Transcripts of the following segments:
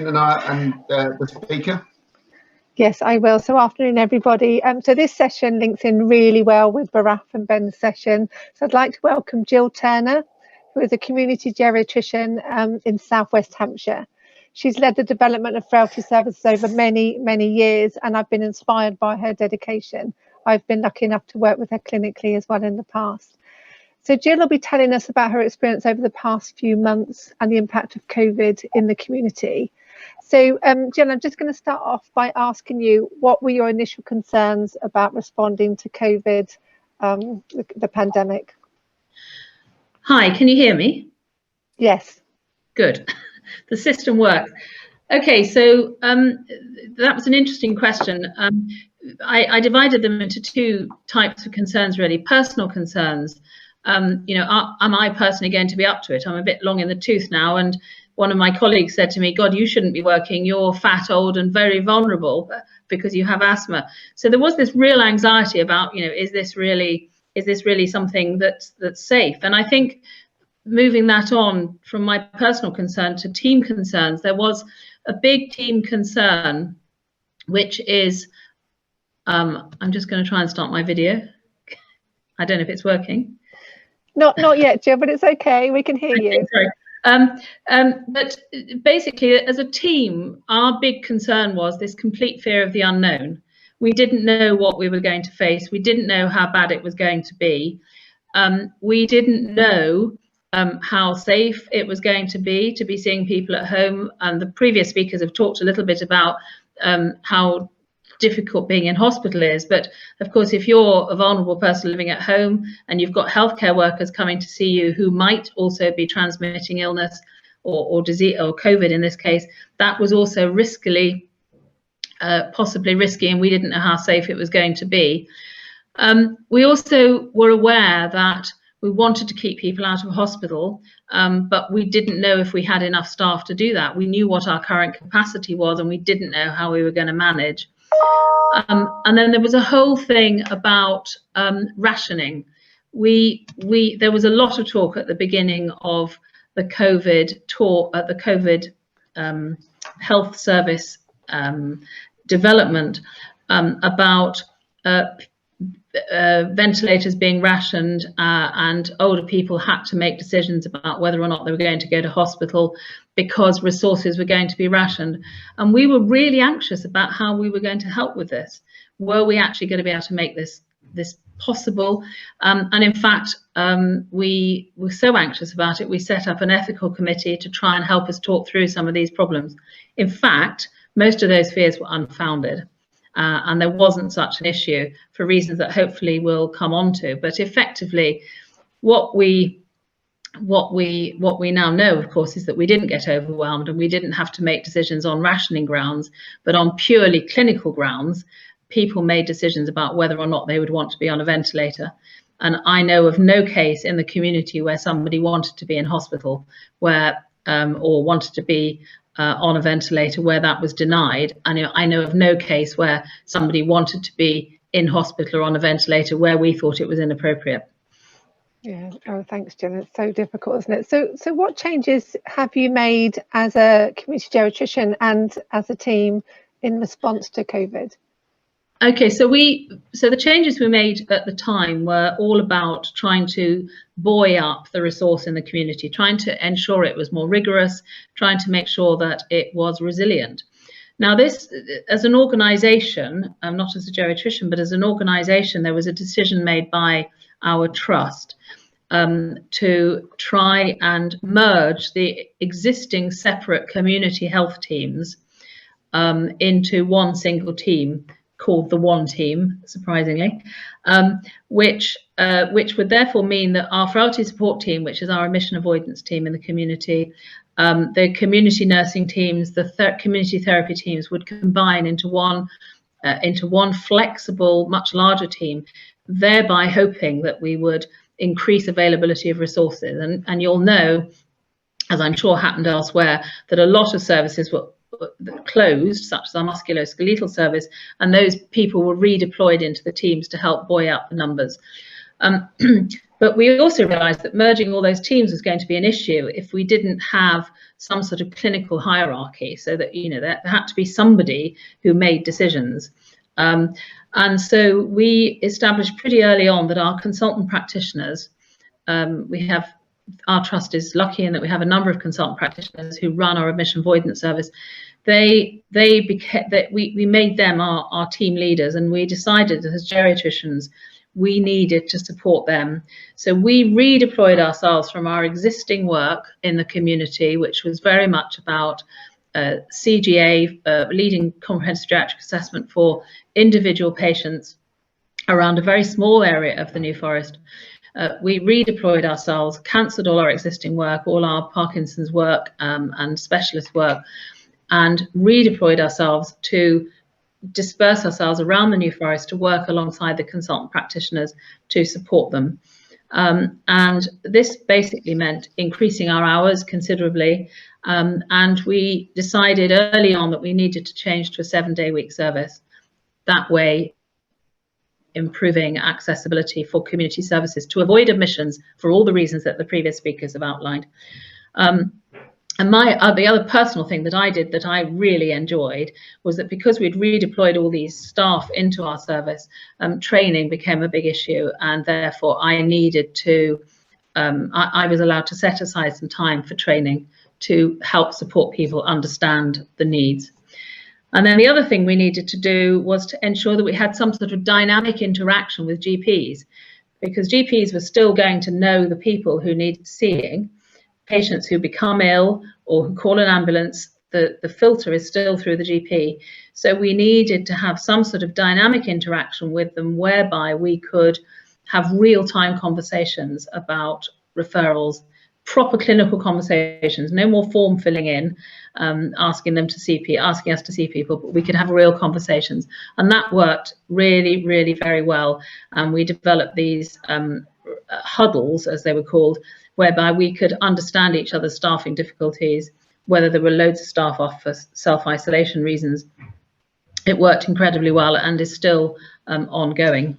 and the speaker? Yes, I will. So afternoon, everybody. So this session links in really well with Baraf and Ben's session. So I'd like to welcome Gill Turner, who is a community geriatrician in South West Hampshire. She's led the development of frailty services over many, many years, and I've been inspired by her dedication. I've been lucky enough to work with her clinically as well in the past. So Gill will be telling us about her experience over the past few months and the impact of COVID in the community. So Gill, I'm just going to start off by asking you, what were your initial concerns about responding to COVID, the pandemic? Hi, can you hear me? Yes. Good. The system works. Okay, so that was an interesting question. I divided them into two types of concerns, really. Personal concerns. You know, am I personally going to be up to it? I'm a bit long in the tooth now, and one of my colleagues said to me, God, you shouldn't be working. You're fat, old, and very vulnerable because you have asthma. So there was this real anxiety about, you know, is this really something that's safe? And I think moving that on from my personal concern to team concerns, there was a big team concern, which is, I'm just going to try and start my video. I don't know if it's working. Not yet, Gill, but it's okay. We can hear you. Sorry. But basically, as a team, our big concern was this complete fear of the unknown. We didn't know what we were going to face. We didn't know how bad it was going to be. We didn't know how safe it was going to be seeing people at home. And the previous speakers have talked a little bit about how difficult being in hospital is, but of course if you're a vulnerable person living at home and you've got healthcare workers coming to see you who might also be transmitting illness or disease or COVID in this case, that was also possibly risky, and we didn't know how safe it was going to be. We also were aware that we wanted to keep people out of hospital, but we didn't know if we had enough staff to do that. We knew what our current capacity was, and we didn't know how we were going to manage. And then there was a whole thing about rationing. There was a lot of talk at the beginning of the COVID health service development about ventilators being rationed, and older people had to make decisions about whether or not they were going to go to hospital because resources were going to be rationed. And we were really anxious about how we were going to help with this. Were we actually going to be able to make this possible? And in fact, we were so anxious about it, we set up an ethical committee to try and help us talk through some of these problems. In fact, most of those fears were unfounded. And there wasn't such an issue for reasons that hopefully we'll come on to. But effectively, what we now know, of course, is that we didn't get overwhelmed, and we didn't have to make decisions on rationing grounds, but on purely clinical grounds. People made decisions about whether or not they would want to be on a ventilator. And I know of no case in the community where somebody wanted to be in hospital or wanted to be on a ventilator where that was denied. And I know of no case where somebody wanted to be in hospital or on a ventilator where we thought it was inappropriate. Yeah. Oh, thanks, Gill. It's so difficult, isn't it? So what changes have you made as a community geriatrician and as a team in response to COVID? Okay, so the changes we made at the time were all about trying to buoy up the resource in the community, trying to ensure it was more rigorous, trying to make sure that it was resilient. Now, this, as an organisation, not as a geriatrician, but as an organisation, there was a decision made by our trust to try and merge the existing separate community health teams into one single team called the One Team, surprisingly, which would therefore mean that our frailty support team, which is our admission avoidance team in the community, the community nursing teams, the community therapy teams would combine into one flexible, much larger team, thereby hoping that we would increase availability of resources. And you'll know, as I'm sure happened elsewhere, that a lot of services were closed, such as our musculoskeletal service, and those people were redeployed into the teams to help buoy up the numbers. But we also realised that merging all those teams was going to be an issue if we didn't have some sort of clinical hierarchy, so that, you know, there had to be somebody who made decisions. And so we established pretty early on that our consultant practitioners, our trust is lucky in that we have a number of consultant practitioners who run our admission avoidance service. We made them our team leaders, and we decided that as geriatricians, we needed to support them. So we redeployed ourselves from our existing work in the community, which was very much about CGA, leading comprehensive geriatric assessment for individual patients around a very small area of the New Forest. We redeployed ourselves, cancelled all our existing work, all our Parkinson's work and specialist work, and redeployed ourselves to disperse ourselves around the New Forest to work alongside the consultant practitioners to support them. And this basically meant increasing our hours considerably. And we decided early on that we needed to change to a 7-day-week service. That way, improving accessibility for community services to avoid admissions for all the reasons that the previous speakers have outlined. And the other personal thing that I did that I really enjoyed was that because we'd redeployed all these staff into our service, training became a big issue, and therefore I needed to, I was allowed to set aside some time for training to help support people understand the needs. And then the other thing we needed to do was to ensure that we had some sort of dynamic interaction with GPs, because GPs were still going to know the people who needed seeing. Patients who become ill or who call an ambulance, the filter is still through the GP. So we needed to have some sort of dynamic interaction with them whereby we could have real-time conversations about referrals, proper clinical conversations, no more form filling in, asking us to see people, but we could have real conversations. And that worked really, really very well. And we developed these huddles, as they were called, whereby we could understand each other's staffing difficulties, whether there were loads of staff off for self-isolation reasons. It worked incredibly well and is still ongoing.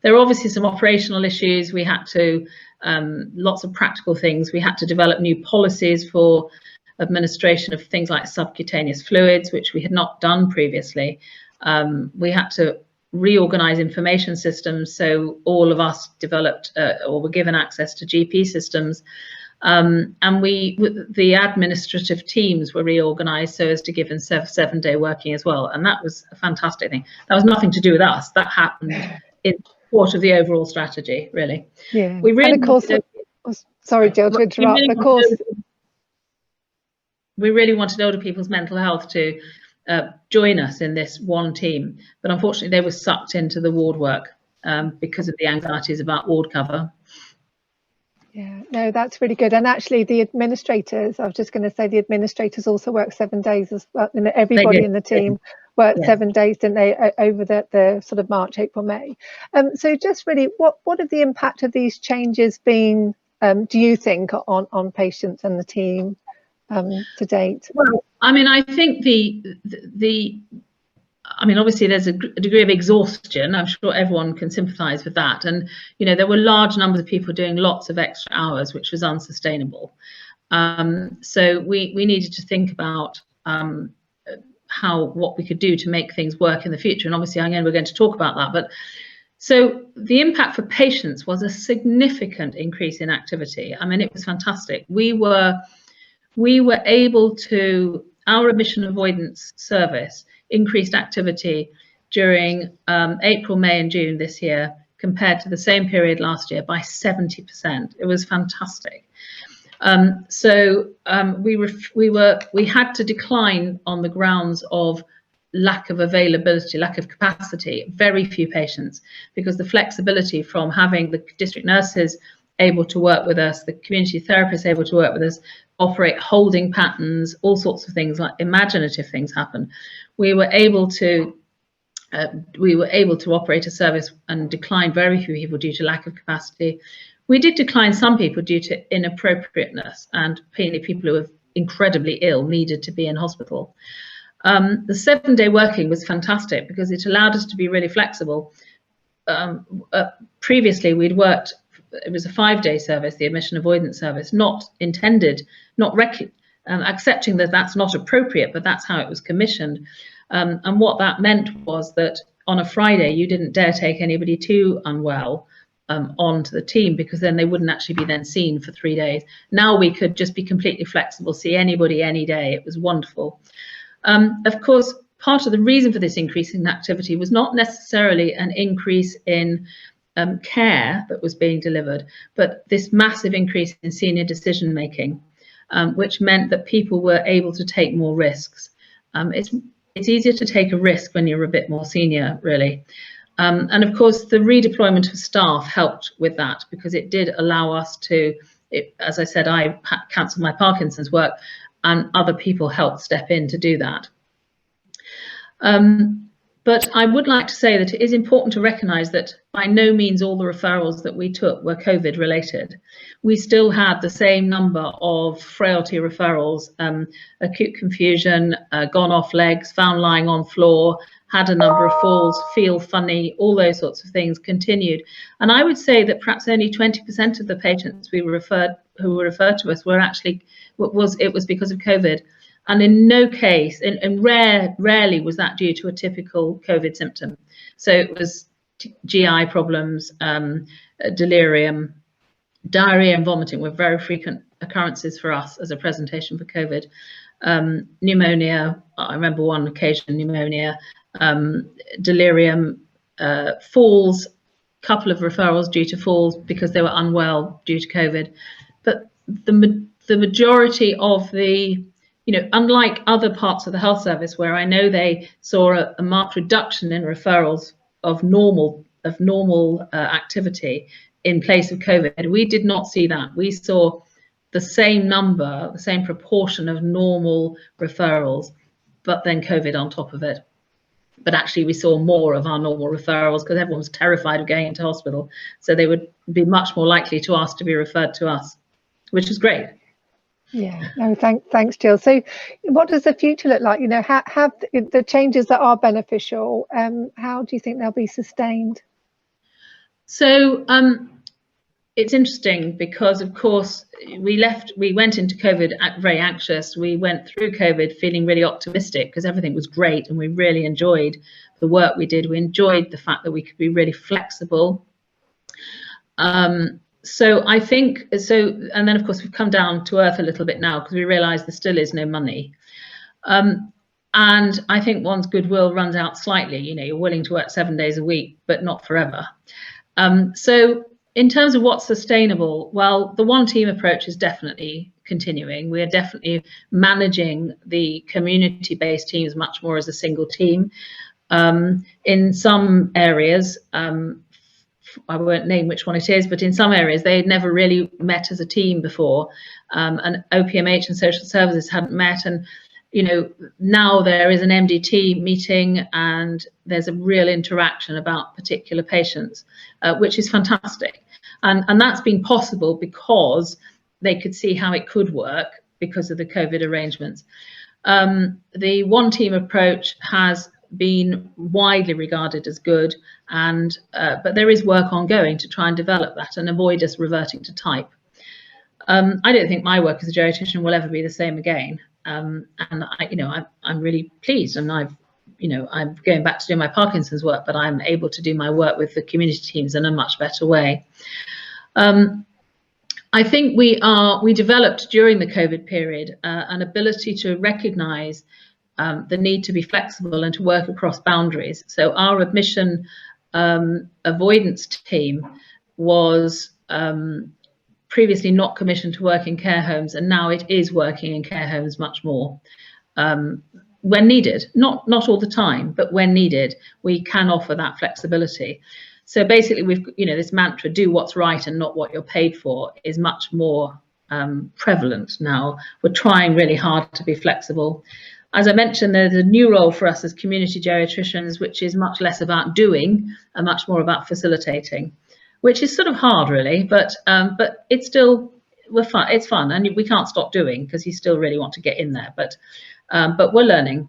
There are obviously some operational issues. We had to, lots of practical things. We had to develop new policies for administration of things like subcutaneous fluids, which we had not done previously. We had to reorganize information systems, so all of us developed or were given access to GP systems, and the administrative teams were reorganized so as to give them 7-day working as well, and that was a fantastic thing. That was nothing to do with us. That happened in support of the overall strategy, really. Yeah, we really and of course, sorry, Jill, to interrupt. Of course, we really wanted older people's mental health to join us in this one team, but unfortunately they were sucked into the ward work because of the anxieties about ward cover. Yeah, no, that's really good. And actually the administrators, I was just going to say, the administrators also work 7 days as well. And everybody in the team worked 7 days, didn't they, over the sort of March, April, May. So just really, what have the impact of these changes been, do you think, on patients and the team to date? Well, I mean, I think I mean, obviously there's a degree of exhaustion. I'm sure everyone can sympathise with that. And, you know, there were large numbers of people doing lots of extra hours, which was unsustainable. So we needed to think about what we could do to make things work in the future. And obviously, again, we're going to talk about that. But so the impact for patients was a significant increase in activity. I mean, it was fantastic. We were able to, our admission avoidance service increased activity during April, May and June this year compared to the same period last year by 70%. It was fantastic. We had to decline on the grounds of lack of availability, lack of capacity, very few patients, because the flexibility from having the district nurses able to work with us, the community therapists able to work with us, operate holding patterns, all sorts of things, like imaginative things happen. We were able to operate a service and decline very few people due to lack of capacity. We did decline some people due to inappropriateness, and people who were incredibly ill needed to be in hospital. The 7-day working was fantastic because it allowed us to be really flexible. previously we'd worked, it was a 5-day service, the admission avoidance service, not intended, not accepting that that's not appropriate, but that's how it was commissioned. And what that meant was that on a Friday, you didn't dare take anybody too unwell onto the team, because then they wouldn't actually be then seen for 3 days. Now we could just be completely flexible, see anybody any day. It was wonderful. Of course, part of the reason for this increase in activity was not necessarily an increase in care that was being delivered, but this massive increase in senior decision making, which meant that people were able to take more risks. It's easier to take a risk when you're a bit more senior, really. And of course, the redeployment of staff helped with that, because it did allow us to, as I said, I cancelled my Parkinson's work, and other people helped step in to do that. But I would like to say that it is important to recognise that by no means all the referrals that we took were COVID related. We still had the same number of frailty referrals, acute confusion, gone off legs, found lying on floor, had a number of falls, feel funny, all those sorts of things continued. And I would say that perhaps only 20% of the patients who were referred to us were actually, it was because of COVID. And in no case, and rarely was that due to a typical COVID symptom. So it was GI problems, delirium, diarrhea and vomiting were very frequent occurrences for us as a presentation for COVID. Pneumonia, I remember one occasion, pneumonia, delirium, falls, couple of referrals due to falls because they were unwell due to COVID. But the majority of the, unlike other parts of the health service where I know they saw a marked reduction in referrals of normal activity in place of COVID, we did not see that. We saw the same number, the same proportion of normal referrals, but then COVID on top of it. But actually we saw more of our normal referrals because everyone was terrified of going into hospital. So they would be much more likely to ask to be referred to us, which is great. Yeah, no, thanks, Gill. So what does the future look like? Have the changes that are beneficial, how do you think they'll be sustained? So it's interesting because, of course, we went into COVID very anxious. We went through COVID feeling really optimistic because everything was great and we really enjoyed the work we did. We enjoyed the fact that we could be really flexible. So I think, and then of course we've come down to earth a little bit now because we realise there still is no money. And I think one's goodwill runs out slightly. You're willing to work 7 days a week, but not forever. So in terms of what's sustainable, well, the one team approach is definitely continuing. We are definitely managing the community-based teams much more as a single team. In some areas, I won't name which one it is, but in some areas they had never really met as a team before, and OPMH and social services hadn't met, and now there is an MDT meeting and there's a real interaction about particular patients, which is fantastic, and that's been possible because they could see how it could work because of the COVID arrangements. The one team approach has been widely regarded as good, and but there is work ongoing to try and develop that and avoid us reverting to type. I don't think my work as a geriatrician will ever be the same again, and I'm really pleased, and I'm going back to do my Parkinson's work, but I'm able to do my work with the community teams in a much better way. I think we developed during the COVID period an ability to recognise the need to be flexible and to work across boundaries. So our admission avoidance team was previously not commissioned to work in care homes, and now it is working in care homes much more when needed. Not all the time, but when needed, we can offer that flexibility. So basically, we've this mantra: do what's right and not what you're paid for, is much more prevalent now. We're trying really hard to be flexible. As I mentioned, there's a new role for us as community geriatricians, which is much less about doing and much more about facilitating, which is sort of hard, really, but it's still fun. It's fun, and we can't stop doing because you still really want to get in there. But we're learning.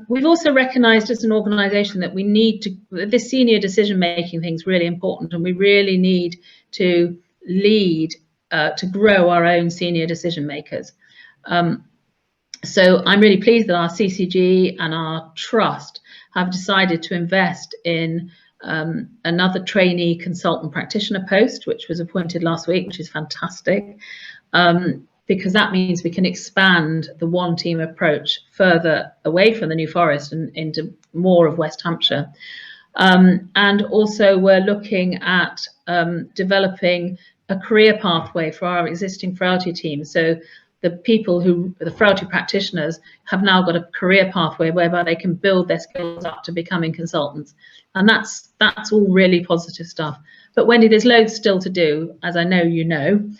We've also recognised as an organisation that we need to, this senior decision making thing is really important, and we really need to lead to grow our own senior decision makers. So I'm really pleased that our CCG and our trust have decided to invest in another trainee consultant practitioner post, which was appointed last week, which is fantastic, because that means we can expand the one team approach further away from the New Forest and into more of West Hampshire. And also we're looking at developing a career pathway for our existing frailty team. So the people who, the frailty practitioners, have now got a career pathway whereby they can build their skills up to becoming consultants. And that's all really positive stuff. But Wendy, there's loads still to do, as I know you know.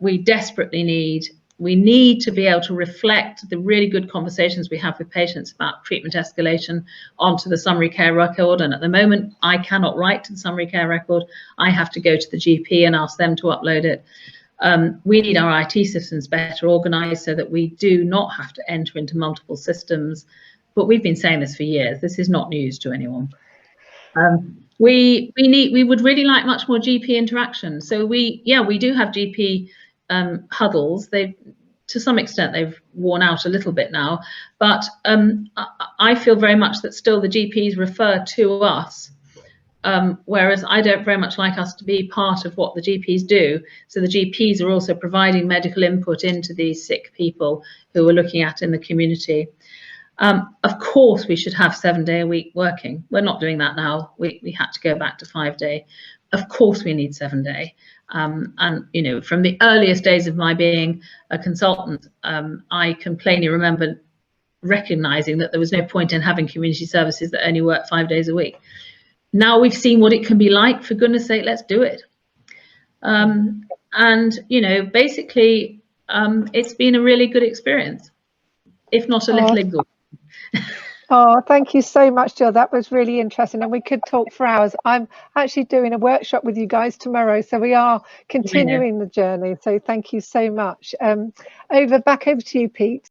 We desperately need to be able to reflect the really good conversations we have with patients about treatment escalation onto the summary care record. And at the moment, I cannot write to the summary care record. I have to go to the GP and ask them to upload it. We need our IT systems better organised so that we do not have to enter into multiple systems. But we've been saying this for years. This is not news to anyone. We would really like much more GP interaction. So we do have GP huddles. To some extent they've worn out a little bit now, but I feel very much that still the GPs refer to us, whereas I don't very much like us to be part of what the GPs do. So the GPs are also providing medical input into these sick people who we're looking at in the community. Of course, we should have 7-day-a-week working. We're not doing that now. We had to go back to 5-day. Of course, we need 7-day. And you know, from the earliest days of my being a consultant, I can plainly remember recognising that there was no point in having community services that only work 5 days a week. Now we've seen what it can be like. For goodness sake, let's do it. And you know, basically, it's been a really good experience, if not a little exhausting. Oh, thank you so much, Jill. That was really interesting, and we could talk for hours. I'm actually doing a workshop with you guys tomorrow, so we are continuing the journey. So thank you so much. Back over to you, Pete.